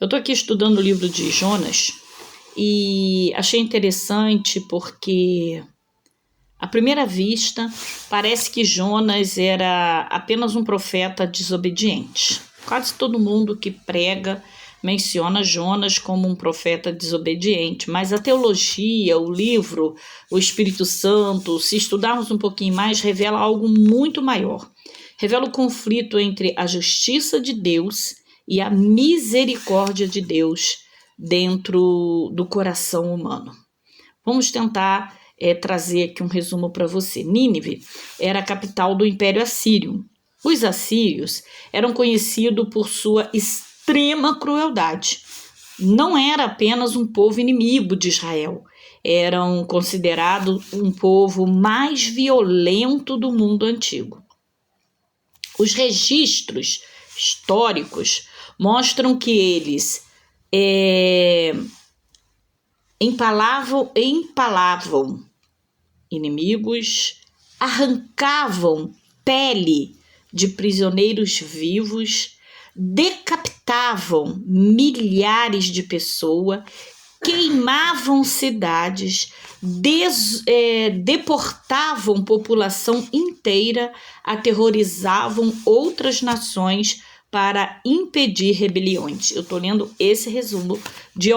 Eu estou aqui estudando o livro de Jonas e achei interessante porque, à primeira vista, parece que Jonas era apenas um profeta desobediente. Quase todo mundo que prega menciona Jonas como um profeta desobediente, mas a teologia, o livro, o Espírito Santo, se estudarmos um pouquinho mais, revela algo muito maior. Revela o conflito entre a justiça de Deus e a misericórdia de Deus dentro do coração humano. Vamos tentar trazer aqui um resumo para você. Nínive era a capital do Império Assírio. Os assírios eram conhecidos por sua extrema crueldade. Não era apenas um povo inimigo de Israel, eram considerados um povo mais violento do mundo antigo. Os registros históricos mostram que eles empalavam inimigos, arrancavam pele de prisioneiros vivos, decapitavam milhares de pessoas, queimavam cidades, deportavam população inteira, aterrorizavam outras nações para impedir rebeliões. Eu estou lendo esse resumo de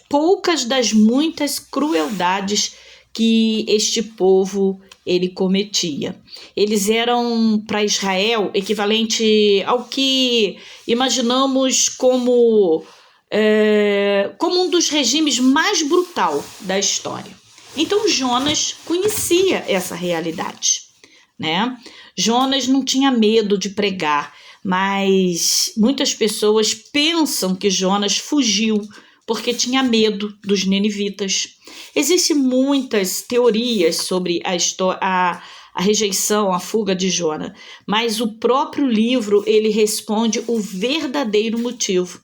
poucas das muitas crueldades que este povo ele cometia. Eles eram para Israel equivalente ao que imaginamos como um dos regimes mais brutal da história. Então Jonas conhecia essa realidade, né? Jonas não tinha medo de pregar, mas muitas pessoas pensam que Jonas fugiu porque tinha medo dos ninivitas. Existem muitas teorias sobre a rejeição, a fuga de Jonas, mas o próprio livro ele responde o verdadeiro motivo.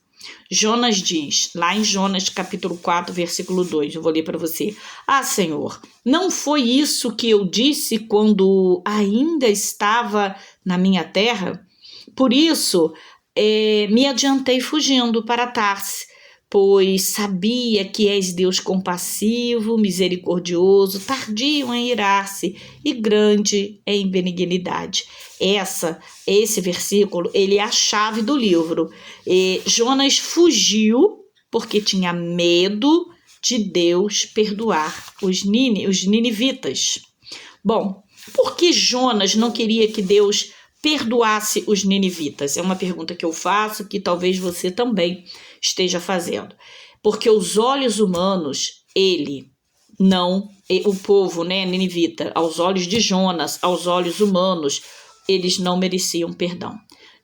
Jonas diz, lá em Jonas capítulo 4, versículo 2, eu vou ler para você. Ah, Senhor, não foi isso que eu disse quando ainda estava na minha terra? Por isso, me adiantei fugindo para Tarse, pois sabia que és Deus compassivo, misericordioso, tardio em irar-se e grande em benignidade. Esse versículo, ele é a chave do livro. Jonas fugiu porque tinha medo de Deus perdoar os ninivitas. Bom, por que Jonas não queria que Deus perdoasse os ninivitas? É uma pergunta que eu faço, que talvez você também esteja fazendo. Porque os olhos humanos, o povo, né, ninivita, aos olhos de Jonas, aos olhos humanos, eles não mereciam perdão.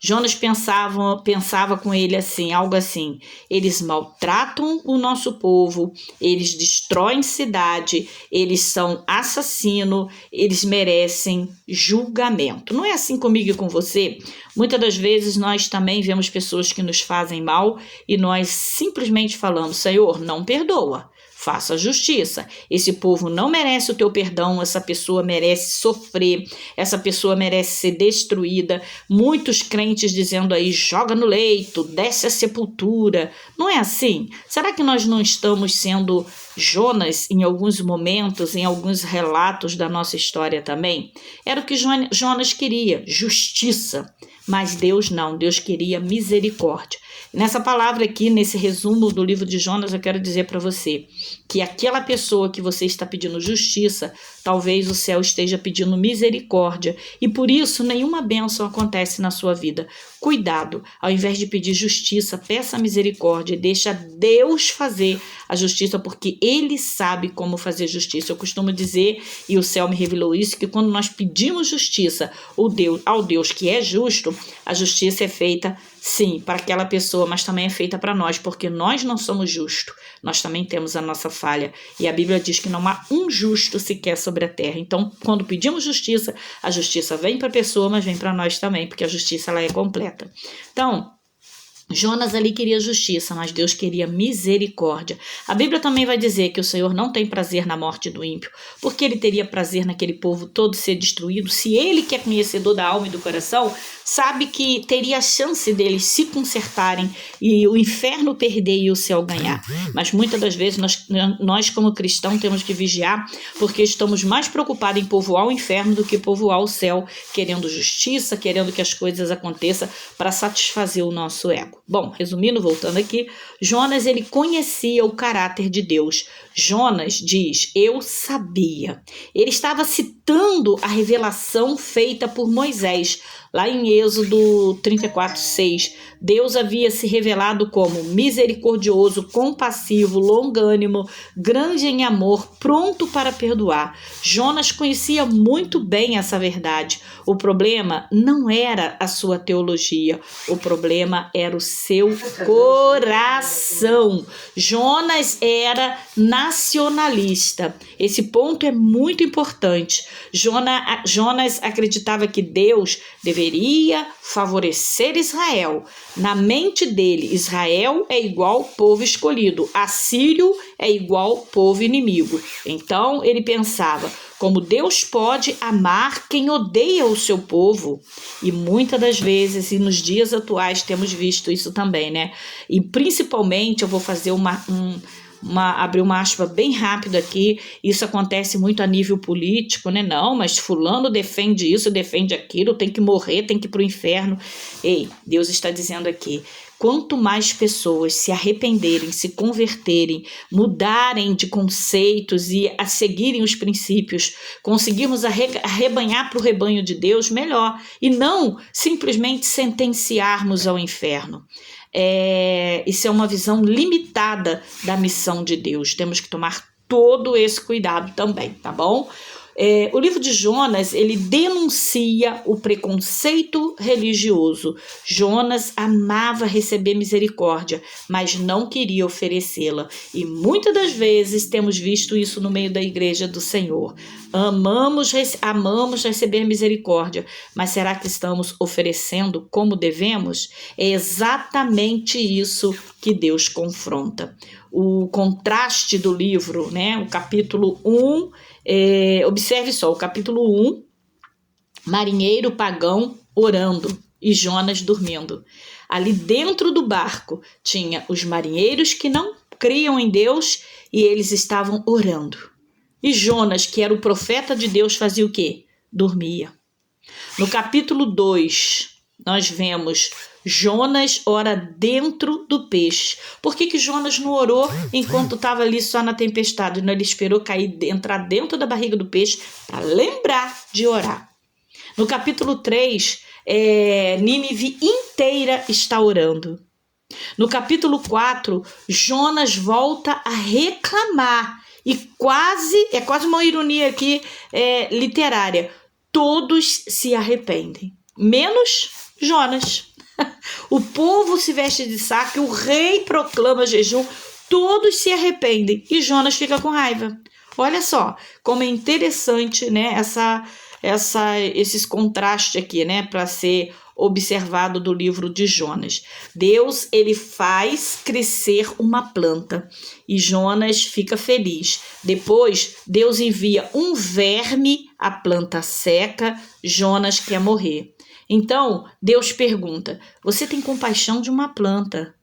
Jonas pensava com ele assim, algo assim, eles maltratam o nosso povo, eles destroem cidade, eles são assassinos, eles merecem julgamento. Não é assim comigo e com você? Muitas das vezes nós também vemos pessoas que nos fazem mal e nós simplesmente falamos, Senhor, não perdoa. Faça justiça. Esse povo não merece o teu perdão, essa pessoa merece sofrer, essa pessoa merece ser destruída. Muitos crentes dizendo aí, joga no leito, desce à sepultura. Não é assim? Será que nós não estamos sendo Jonas em alguns momentos, em alguns relatos da nossa história também? Era o que Jonas queria, justiça. Mas Deus não, Deus queria misericórdia. Nessa palavra aqui, nesse resumo do livro de Jonas, eu quero dizer para você que aquela pessoa que você está pedindo justiça, talvez o céu esteja pedindo misericórdia e por isso nenhuma bênção acontece na sua vida. Cuidado, ao invés de pedir justiça, peça misericórdia e deixa Deus fazer a justiça, porque Ele sabe como fazer justiça. Eu costumo dizer, e o céu me revelou isso, que quando nós pedimos justiça ao Deus que é justo, a justiça é feita, sim, para aquela pessoa, mas também é feita para nós, porque nós não somos justos. Nós também temos a nossa falha. E a Bíblia diz que não há um justo sequer sobre a terra. Então, quando pedimos justiça, a justiça vem para a pessoa, mas vem para nós também, porque a justiça ela é completa. Então, Jonas ali queria justiça, mas Deus queria misericórdia. A Bíblia também vai dizer que o Senhor não tem prazer na morte do ímpio, porque ele teria prazer naquele povo todo ser destruído. Se ele, que é conhecedor da alma e do coração, sabe que teria a chance deles se consertarem e o inferno perder e o céu ganhar. Mas muitas das vezes nós como cristãos temos que vigiar, porque estamos mais preocupados em povoar o inferno do que povoar o céu, querendo justiça, querendo que as coisas aconteçam para satisfazer o nosso ego. Bom, resumindo, voltando aqui, Jonas, ele conhecia o caráter de Deus. Jonas diz, eu sabia. Ele estava citando a revelação feita por Moisés, lá em Êxodo 34:6. Deus havia se revelado como misericordioso, compassivo, longânimo, grande em amor, pronto para perdoar. Jonas conhecia muito bem essa verdade. O problema não era a sua teologia, o problema era o seu coração. Jonas era nacionalista. Esse ponto é muito importante. Jonas acreditava que Deus deveria favorecer Israel. Na mente dele, Israel é igual povo escolhido, assírio é igual povo inimigo. Então ele pensava, como Deus pode amar quem odeia o seu povo? E muitas das vezes, e nos dias atuais temos visto isso também, né? E principalmente, eu vou fazer abrir uma aspa bem rápido aqui, isso acontece muito a nível político, né? Não, mas fulano defende isso, defende aquilo, tem que morrer, tem que ir para o inferno. Ei, Deus está dizendo aqui, quanto mais pessoas se arrependerem, se converterem, mudarem de conceitos e a seguirem os princípios, conseguirmos arrebanhar para o rebanho de Deus, melhor. E não simplesmente sentenciarmos ao inferno. Isso é uma visão limitada da missão de Deus. Temos que tomar todo esse cuidado também, tá bom? O livro de Jonas, ele denuncia o preconceito religioso. Jonas amava receber misericórdia, mas não queria oferecê-la. E muitas das vezes temos visto isso no meio da igreja do Senhor. Amamos receber misericórdia, mas será que estamos oferecendo como devemos? É exatamente isso que Deus confronta. O contraste do livro, né? O capítulo 1, observe só, o capítulo 1, marinheiro pagão orando e Jonas dormindo. Ali dentro do barco tinha os marinheiros que não criam em Deus e eles estavam orando. E Jonas, que era o profeta de Deus, fazia o quê? Dormia. No capítulo 2, nós vemos Jonas ora dentro do peixe. Por que Jonas não orou enquanto estava ali só na tempestade? Não, ele esperou entrar dentro da barriga do peixe para lembrar de orar. No capítulo 3, Nínive inteira está orando. No capítulo 4, Jonas volta a reclamar. E é quase uma ironia aqui literária. Todos se arrependem, menos Jonas. O povo se veste de saco, o rei proclama jejum, todos se arrependem e Jonas fica com raiva. Olha só como é interessante, né, esses contrastes aqui, né, para ser observado do livro de Jonas. Deus, ele faz crescer uma planta e Jonas fica feliz. Depois, Deus envia um verme, a planta seca, Jonas quer morrer. Então, Deus pergunta, você tem compaixão de uma planta,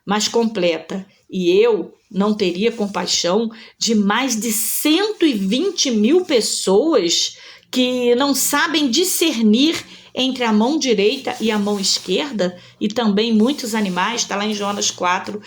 mas completa, e eu não teria compaixão de mais de 120.000 pessoas que não sabem discernir entre a mão direita e a mão esquerda, e também muitos animais, está lá em Jonas 4,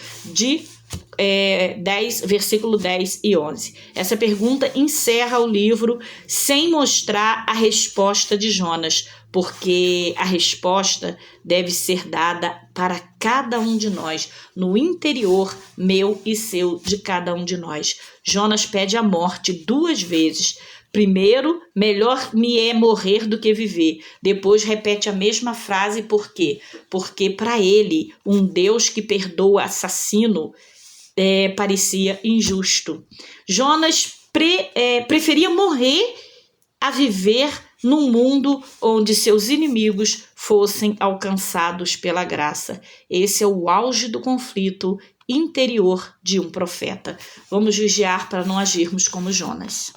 versículo 10 e 11. Essa pergunta encerra o livro sem mostrar a resposta de Jonas, porque a resposta deve ser dada para cada um de nós, no interior meu e seu, de cada um de nós. Jonas pede a morte 2 vezes. Primeiro, melhor me é morrer do que viver. Depois repete a mesma frase, por quê? Porque para ele, um Deus que perdoa assassino parecia injusto. Jonas preferia morrer a viver num mundo onde seus inimigos fossem alcançados pela graça. Esse é o auge do conflito interior de um profeta. Vamos vigiar para não agirmos como Jonas.